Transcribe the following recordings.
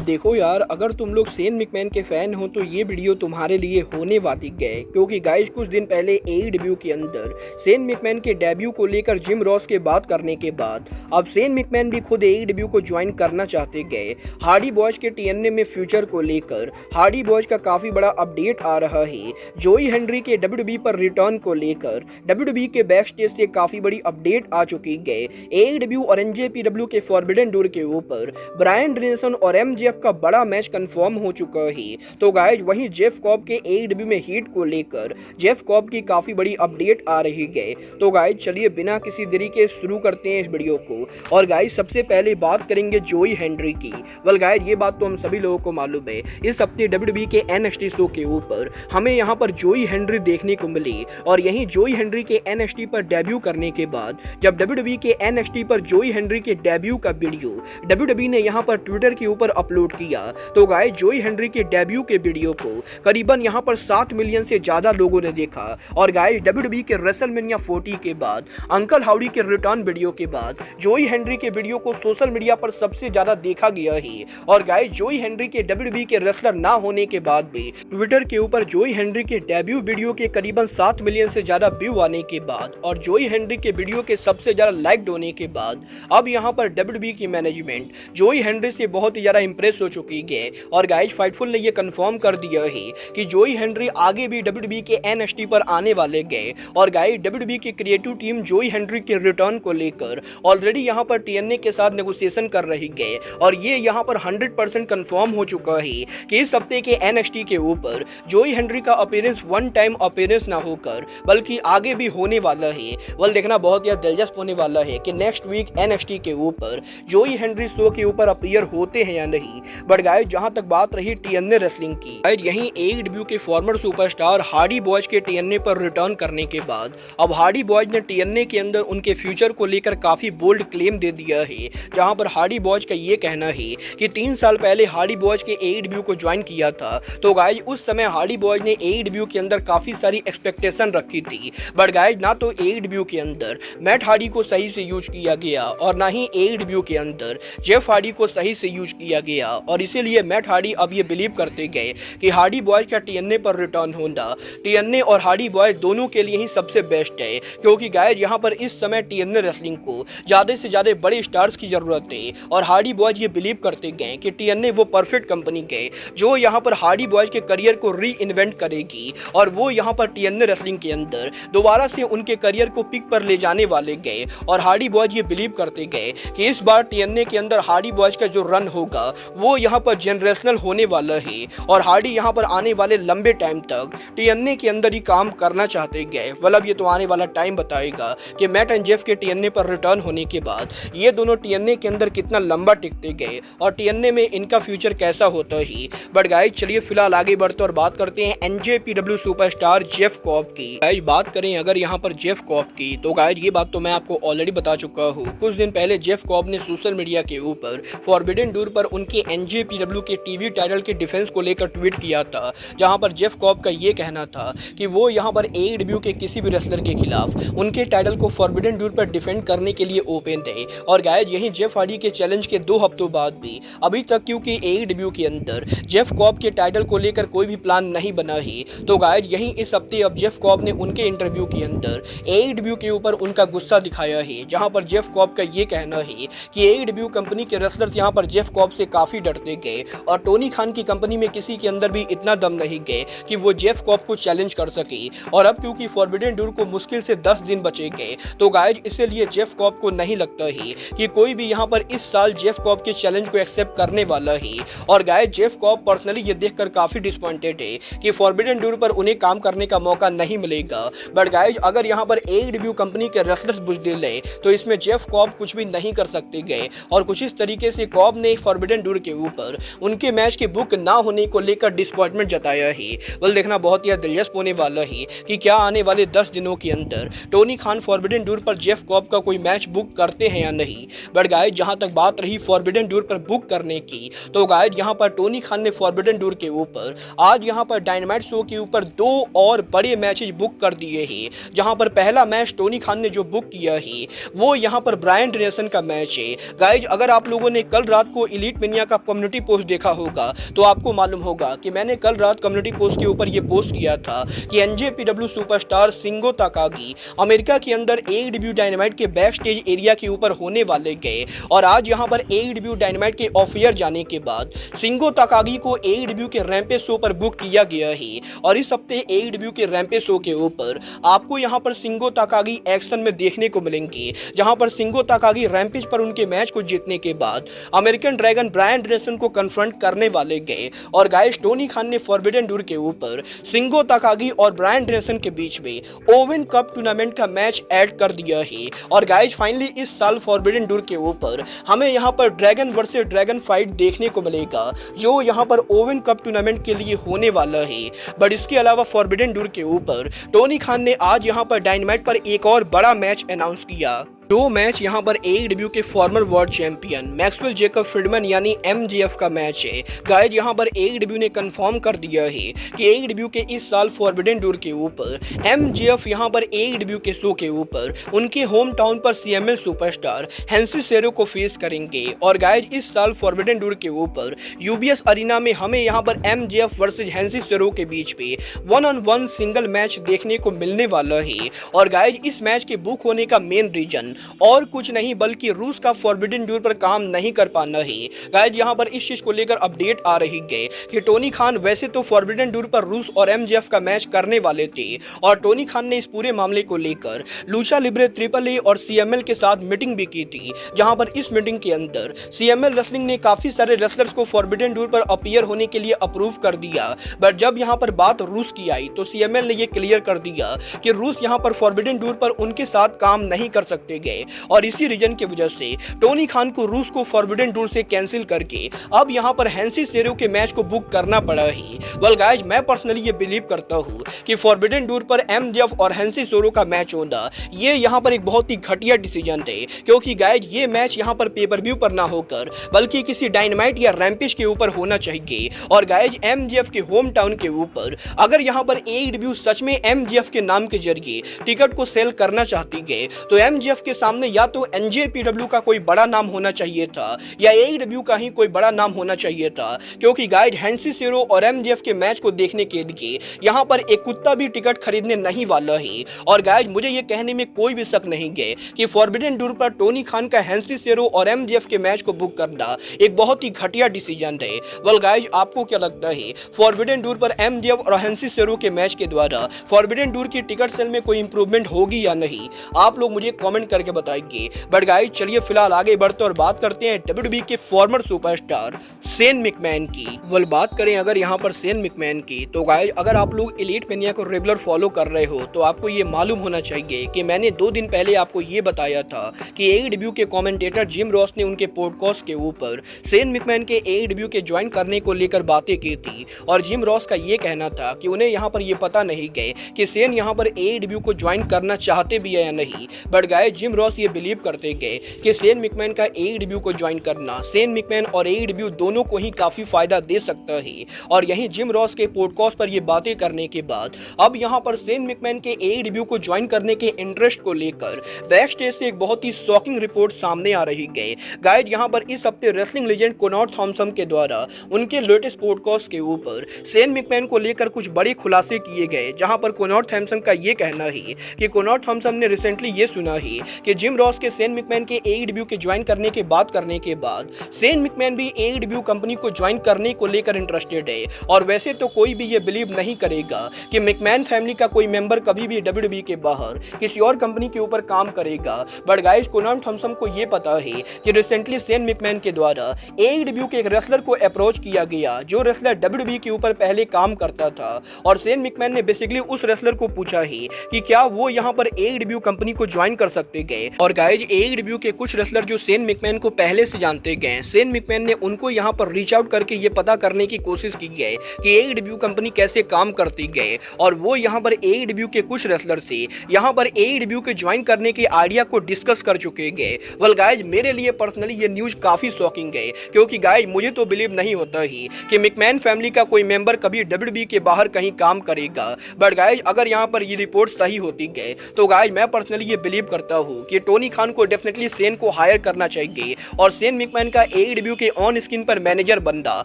देखो यार, अगर तुम लोग शेन मैकमैन के फैन हो तो ये वीडियो तुम्हारे लिए होने वाली है, क्योंकि गाइस कुछ दिन पहले एईडब्ल्यू के अंदर शेन मैकमैन के डेब्यू को लेकर जिम रॉस के बात करने के बाद अब शेन मैकमैन भी खुद एईडब्ल्यू को ज्वाइन करना चाहते गए। हार्डी बॉयज के टीएनए में फ्यूचर को लेकर हार्डी बॉयज का काफी बड़ा अपडेट आ रहा है। जोई हेनरी के डब्ल्यूडब्ल्यूई पर रिटर्न को लेकर डब्ल्यूडब्ल्यूई के बैक स्टेज से काफी बड़ी अपडेट आ चुकी है। एईडब्ल्यू और एनजेपीडब्ल्यू के फॉरबिडन डोर के ऊपर ब्रायन डेनियल्सन और एमजेएफ का बड़ा मैच कंफर्म हो चुका है। तो गाइज वहीं जेफ कॉब के एईडब्ल्यू में हीट को लेकर जेफ कॉब की काफी बड़ी अपडेट आ रही है। तो गाइज चलिए बिना किसी देरी के शुरू करते हैं इस वीडियो को। और गाइज सबसे पहले बात करेंगे जोई हेनरी की। वेल गाइज ये बात तो हम सभी लोगों को मालूम है, इस हफ्ते डब्ल्यूडब्ल्यूई के एनएक्सटी शो के ऊपर हमें यहाँ पर जोई हेनरी देखने को मिली। और यहीं जोई हेनरी के एनएक्सटी पर डेब्यू करने के बाद जब डब्ल्यूडब्ल्यूई के एनएक्सटी पर जोई हेनरी के डेब्यू का वीडियो डब्ल्यूडब्ल्यूई ने यहाँ पर ट्विटर के ऊपर अपलोड किया, तो गाइस जोई हेनरी के डेब्यू के वीडियो को करीबन यहाँ पर 7 मिलियन से ज्यादा लोगों ने देखा। और गाइस डब्ल्यूडब्ल्यूई के रेसलमेनिया 40 के बाद अंकल हाउडी के रिटर्न वीडियो के बाद जोई हेनरी के वीडियो को सोशल मीडिया पर सबसे ज्यादा देखा गया है। और गाइस जोई हेनरी के डब्ल्यूडब्ल्यूई के रेसलर ना होने के बाद भी ट्विटर के ऊपर जोई हेनरी के डेब्यू वीडियो के करीबन 7 मिलियन से ज्यादा व्यू आने के बाद और जोई हेनरी के वीडियो के सबसे ज्यादा लाइक्ड होने के बाद अब यहाँ पर डब्ल्यूडब्ल्यूई की मैनेजमेंट जोई हेनरी से बहुत ही ज्यादा इंप्रेस हो चुकी है। और गाइस फाइटफुल ने ये कंफर्म कर दिया है कि जोई हेनरी आगे भी डब्ल्यूडब्ल्यूई के एनएक्सटी पर आने वाले गए। और गाइस डब्ल्यूडब्ल्यूई की क्रिएटिव टीम जोई हेनरी के रिटर्न को लेकर ऑलरेडी यहाँ पर टीएनए के साथ नेगोशिएशन कर रही है। और ये यहाँ पर 100% कंफर्म हो चुका है कि इस हफ्ते के एनएक्सटी के ऊपर जोई हेनरी का अपीयरेंस वन टाइम अपीयरेंस ना होकर बल्कि आगे भी होने वाला है। वल देखना बहुत ही दिलचस्प होने वाला है कि नेक्स्ट वीक एनएक्सटी के ऊपर जोई हेनरी शो के ऊपर अपीयर होते हैं या नहीं। बट गाइस जहां तक बात रही टीएनए रेसलिंग की, गाइस यहीं एईडब्ल्यू के फॉर्मर सुपरस्टार हार्डी बॉयज के टीएनए पर रिटर्न करने के बाद अब हार्डी बॉयज ने टीएनए के अंदर उनके फ्यूचर को लेकर काफी बोल्ड क्लेम दे दिया है। जहां पर हार्डी बॉयज का ये कहना है कि 3 साल पहले हार्डी बॉयज के एईडब्ल्यू को ज्वाइन किया था, तो गाइस उस समय हार्डी बॉयज ने एईडब्ल्यू के अंदर काफी सारी एक्सपेक्टेशन रखी थी। बट गाइस ना तो एईडब्ल्यू के अंदर मैट हार्डी को सही से यूज किया गया और ना ही एईडब्ल्यू के अंदर जेफ हार्डी को सही से यूज किया गया। और इसीलिए मैट हार्डी अब ये बिलीव करते गए कि हार्डी बॉयज का टीएनए पर रिटर्न होना टीएनए और हार्डी बॉयज दोनों के लिए ही सबसे बेस्ट है। क्योंकि गाइस यहाँ पर इस समय टीएनए रेसलिंग को ज्यादा से ज्यादा बड़े स्टार्स की जरूरत है। और हार्डी बॉयज ये बिलीव करते गए कि टीएनए वो परफेक्ट कंपनी है जो यहाँ पर हार्डी बॉयज के करियर को री इन्वेंट करेगी। और वो यहाँ पर टीएनए रेसलिंग के अंदर दोबारा से उनके करियर को पिक पर ले जाने वाले गए। और हार्डी बॉयज ये बिलीव करते गए कि इस बार टीएनए के अंदर हार्डी बॉयज का जो रन होगा वो यहाँ पर जनरेशनल होने वाला है। और हार्डी यहाँ पर आने वाले लंबे टाइम तक टीएनए के अंदर ही काम करना चाहते गए। मतलब ये तो आने वाला टाइम बताएगा कि मैट एंड जेफ के टीएनए पर रिटर्न होने के बाद ये दोनों टीएनए के अंदर कितना लंबा टिकते गए और टीएनए में इनका फ्यूचर कैसा होता है। बट गाइस चलिए फिलहाल आगे बढ़ते और बात करते हैं एनजेपीडब्ल्यू सुपरस्टार जेफ कॉब की। गाइस बात करें अगर यहाँ पर जेफ कॉब की, तो गाइस ये बात तो मैं आपको ऑलरेडी बता चुका हूँ। कुछ दिन पहले जेफ कॉब ने सोशल मीडिया के ऊपर फॉरबिडन डोर पर उनके एनजेपीडब्ल्यू के टीवी टाइटल के डिफेंस को लेकर ट्वीट किया था, जहां पर जेफ कॉब का ये कहना था कि वो यहां पर एईडब्ल्यू के किसी भी रेसलर के खिलाफ उनके टाइटल को फॉरबिडन डोर पर डिफेंड करने के लिए ओपन थे। और गाइस यहीं जेफ हार्डी के चैलेंज के 2 हफ्तों बाद भी अभी तक क्योंकि एईडब्ल्यू के अंदर जेफ कॉब के टाइटल को लेकर कोई भी प्लान नहीं बना है, तो गाइस यहीं इस हफ्ते अब जेफ कॉब ने उनके इंटरव्यू के अंदर एईडब्ल्यू के ऊपर उनका गुस्सा दिखाया है। जहां पर जेफ कॉब का ये कहना है कि एईडब्ल्यू कंपनी के रेसलर्स यहां पर जेफ कॉब से काफी डरते गए और टोनी खान की कंपनी में किसी के अंदर भी इतना दम नहीं गए कि वो जेफ कॉब को चैलेंज कर सके। और अब क्योंकि फॉरबिडन डोर को मुश्किल से 10 दिन बचे गए, तो गाइस इसलिए जेफ कॉब को नहीं लगता है कि कोई भी यहाँ पर इस साल जेफ कॉब के चैलेंज को एक्सेप्ट करने वाला है। और गाइस जेफ कॉब पर्सनली ये देखकर काफी डिसअपॉइंटेड है कि फॉरबिडन डोर पर उन्हें काम करने का मौका नहीं मिलेगा। बट गाइस अगर यहाँ पर एईडब्ल्यू कंपनी के रेसलर्स बुजदिल है तो इसमें जेफ कॉब कुछ भी नहीं कर सकते गए। और कुछ इस तरीके से कॉब ने फॉरबिडन डोर के ऊपर उनके मैच के बुक ना होने को लेकर डिसअपॉइंटमेंट जताया है। बल देखना बहुत ही दिलचस्प होने वाला है कि क्या आने वाले 10 दिनों के अंदर टोनी खान फॉरबिडन डोर पर जेफ कॉब का कोई मैच बुक करते हैं या नहीं। बट गाइस जहां तक बात रही फॉरबिडन डोर पर बुक करने की, तो गाइस यहां पर टोनी खान ने फॉरबिडन डोर के ऊपर आज यहां पर डायनामाइट शो के ऊपर 2 और बड़े मैचेस बुक कर दिए हैं। जहां पर पहला मैच टोनी खान ने जो बुक किया है वो यहां पर ब्रायन डेनियल्सन का मैच है। गाइस अगर आप लोगों ने कल रात को एलीट मेनिया का आप कम्युनिटी पोस्ट देखा होगा तो आपको मालूम होगा कि मैंने कल रात कम्युनिटी पोस्ट के ऊपर ये पोस्ट किया था कि NJPW superstar Shingo Takagi America के अंदर AEW डायनामाइट के बैक स्टेज एरिया के ऊपर होने वाले गए और आज यहां पर AEW डायनामाइट के ऑफ एयर जाने के बाद शिंगो ताकागी को AEW के रैंपेज शो पर बुक किया गया है और इस हफ्ते AEW के रैंपेज शो के ऊपर आपको यहां पर शिंगो ताकागी एक्शन में देखने को मिलेंगे, जहां पर शिंगो ताकागी रैंपेज पर उनके मैच को जीतने के बाद अमेरिकन ड्रैगन ब्रायन डेनियल्सन को कन्फ्रंट करने वाले गए और गाइस टोनी खान ने फॉरबिडन डोर के ऊपर शिंगो ताकागी और ब्रायन डेनियल्सन के बीच में ओवन कप टूर्नामेंट का मैच ऐड कर दिया है और गाइस फाइनली इस साल फॉरबिडन डोर के ऊपर हमें यहां पर ड्रैगन वर्सेस ड्रैगन फाइट देखने को मिलेगा जो यहां पर ओवन कप टूर्नामेंट के लिए होने वाला है। बट इसके अलावा फॉरबिडन डोर के ऊपर टोनी खान ने आज यहां पर डायनामाइट पर एक और बड़ा मैच अनाउंस किया। जो मैच यहां पर AEW के former world champion Maxwell Jacob Friedman यानी MJF का मैच है। गाइस यहां पर AEW ने कंफर्म कर दिया है कि AEW के इस साल फॉरबिडन डोर के ऊपर MJF यहां पर AEW के शो के ऊपर उनके होम टाउन पर CML सुपरस्टार हैंसी सेरो को फेस करेंगे और गाइस इस साल फॉरबिडन डोर के ऊपर UBS अरीना में हमें यहां पर MJF वर्सेस हैंसी सेरो के बीच में 1-on-1 सिंगल मैच देखने को मिलने वाला है और गाइस इस मैच के बुक होने का मेन रीजन और कुछ नहीं बल्कि रूस का फॉरबिडन डोर पर काम नहीं कर पाना है। गाइस यहां पर इस चीज को लेकर अपडेट आ रही है कि टोनी खान वैसे तो फॉरबिडन डोर पर रूस और MJF का मैच करने वाले थे और टोनी खान ने इस पूरे मामले को लेकर लूचा लिब्रे AAA और CML के साथ मीटिंग भी की थी, जहां पर इस मीटिंग के अंदर CML रेसलिंग ने काफी सारे रेसलर्स को फॉरबिडन डोर पर अपीयर होने के लिए अप्रूव कर दिया। बट जब यहां पर बात रूस की आई तो CML ने यह क्लियर कर दिया कि रूस यहां पर फॉरबिडन डोर पर उनके साथ काम नहीं कर सकते गए और इसी रीजन की वजह से टोनी खान को रूस को फॉरबिडन डोर से कैंसिल करके अब यहां पर हैंसी सेरो के मैच को बुक करना पड़ा है। वेल गाइस मैं पर्सनली ये बिलीव करता हूं कि फॉरबिडन डोर पर MJF और हैंसी सेरो का मैच होना ये यहां पर एक बहुत ही घटिया डिसीजन थे, क्योंकि गाइस ये मैच यहां पर पेपर व्यू पर ना होकर बल्कि किसी डायनामाइट या रैंपेज के ऊपर होना चाहिए और गाइस MJF के होम टाउन के ऊपर अगर यहां पर AEW सच में MJF के नाम के जरिए टिकट को सेल करना चाहती है तो MJF के सामने या तो NJPW का कोई बड़ा नाम होना चाहिए था या AEW का ही कोई बड़ा नाम होना चाहिए था, क्योंकि गाइस हैंसी सेरो और MJF के मैच को देखने के लिए यहां पर एक कुत्ता भी टिकट खरीदने नहीं वाला है। और गाइस मुझे ये कहने में कोई भी शक नहीं है कि फॉरबिडन डोर पर टोनी खान का हैंसी सेरो और MJF के मैच को बुक करना एक बहुत ही घटिया डिसीजन है। वेल गाइस आपको क्या लगता है फॉरबिडन डोर पर MJF और हैंसी सेरो के मैच के द्वारा फॉरबिडन डोर की टिकट सेल में कोई इंप्रूवमेंट होगी या नहीं? आप लोग मुझे कमेंट करके बताइए। बट गाइस चलिए फिलहाल आगे बढ़ते और बात करते हैं WWE के फॉर्मर सुपरस्टार शेन मैकमैन की। वेल बात करें अगर यहाँ पर शेन मैकमैन की तो गाइस अगर आप लोग एलीट मैनिया को रेगुलर फॉलो कर रहे हो तो आपको ये मालूम होना चाहिए कि मैंने 2 दिन पहले आपको ये बताया था कि AEW के कमेंटेटर जिम रॉस ने उनके पॉडकास्ट के ऊपर शेन मैकमैन के AEW के ज्वाइन करने को लेकर बातें की थी और जिम रॉस का ये कहना था कि उन्हें यहाँ पर ये पता नहीं गए कि शेन यहाँ पर AEW को ज्वाइन करना चाहते भी है या नहीं। बट गाइस जिम रॉस ये बिलीव करते गए कि शेन मैकमैन का AEW को ज्वाइन करना शेन मैकमैन और AEW दोनों को ही काफी फायदा दे सकता है और यहीं जिम रॉस के पॉडकास्ट पर ये बातें करने के बाद अब यहाँ पर शेन मैकमैन के AEW को ज्वाइन करने के इंटरेस्ट को लेकर बैक स्टेज से एक बहुत ही शॉकिंग रिपोर्ट सामने आ रही है। गाइस यहाँ पर इस हफ्ते रेसलिंग लेजेंड कोनर थॉमसन के द्वारा उनके लेटेस्ट पॉडकास्ट के ऊपर शेन मैकमैन को लेकर कुछ बड़े खुलासे किए गए, जहां पर कोनर थॉमसन का ये कहना है कि कोनर थॉमसन ने रिसेंटली ये सुना है कि जिम रॉस के शेन मैकमैन के AEW के ज्वाइन करने के बात करने के बाद शेन मैकमैन भी AEW कंपनी को ज्वाइन करने को लेकर इंटरेस्टेड है। और वैसे तो कोई भी ये बिलीव नहीं करेगा कि मैकमैन फैमिली का कोई मेंबर कभी भी WWE के बाहर किसी और कंपनी के ऊपर काम करेगा। बट गाइस कोनर थॉमसन को ये पता है कि रिसेंटली शेन मैकमैन के द्वारा AEW के एक रेसलर को अप्रोच किया गया जो रेसलर WWE के ऊपर पहले काम करता था और शेन मैकमैन ने बेसिकली उस रेसलर को पूछा है कि क्या वो यहाँ पर AEW कंपनी को ज्वाइन कर सकते गए। और गाइस AEW के कुछ रेसलर जो शेन मैकमैन को पहले से जानते गए, शेन मैकमैन ने उनको यहाँ पर रीच आउट करके ये पता करने की कोशिश की है कि AEW कंपनी कैसे काम करती गए और वो यहाँ पर AEW के कुछ रेसलर से यहाँ पर AEW के ज्वाइन करने के आइडिया को डिस्कस कर चुके गए। वेल गाइस मेरे लिए पर्सनली ये न्यूज काफी शॉकिंग है, क्योंकि गाइस मुझे तो बिलीव नहीं होता ही कि मैकमैन फैमिली का कोई मेंबर कभी WWE के बाहर कहीं काम करेगा। बट गाइस अगर यहाँ पर ये रिपोर्ट सही होती है तो गाइस मैं पर्सनली ये बिलीव करता हूँ कि टोनी खान को डेफिनेटली सेन को हायर करना चाहिए और सेन मैकमैन का AEW के ऑन स्क्रीन पर मैनेजर बनना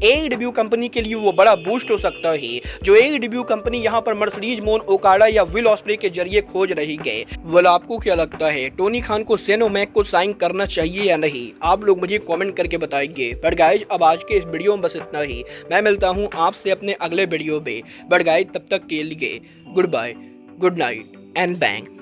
AEW कंपनी के लिए वो बड़ा बूस्ट हो सकता है जो AEW कंपनी यहाँ पर मर्सिडीज मोन ओकाडा या विल ऑस्प्रे के जरिए खोज रही है। वेल, आपको क्या लगता है, टोनी खान को सेन ओमैक को साइन करना चाहिए या नहीं? आप लोग मुझे कमेंट करके बताइए। बट गाइज, अब आज के इस वीडियो में बस इतना ही। मैं मिलता हूँ आपसे अपने अगले वीडियो में। बट गाइज, तब तक के लिए good bye, good night and bang.